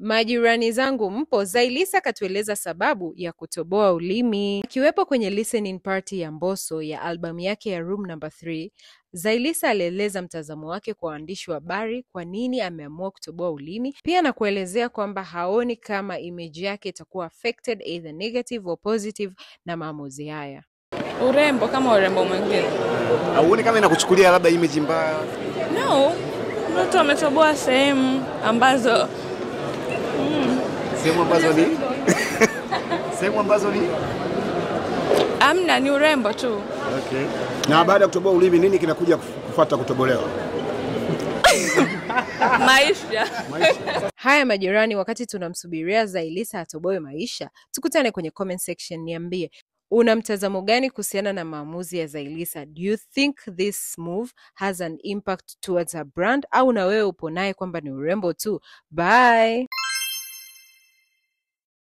Majirani zangu mpo, Zailisa katueleza sababu ya kutoboa ulimi. Akiwepo kwenye listening party ya Mbosso ya albamu yake ya Room No. 3, Zailisa alieleza mtazamo wake kwa waandishi wa habari kwa nini ameamua kutoboa ulimi, pia na kuelezea kwamba haoni kama image yake itakuwa affected either negative or positive na maamuzi haya. Urembo kama urembo mwingine. Hauoni kama inakuchukulia labda image mbaya? No. Mtu ametoboa sehemu ambazo Sehemu ambazo ni amna, ni urembo tu. Okay. Na baada ya kutoboa ulimi nini kinakuja kufuata kutobolewa? Maisha. Haya majirani, wakati tunamsubiria Zailisa atoboe maisha, tukutane kwenye comment section, niambie una mtazamo gani kuhusiana na maamuzi ya Zailisa? Do you think this move has an impact towards her brand, au na wewe upo naye kwamba ni urembo tu? Bye.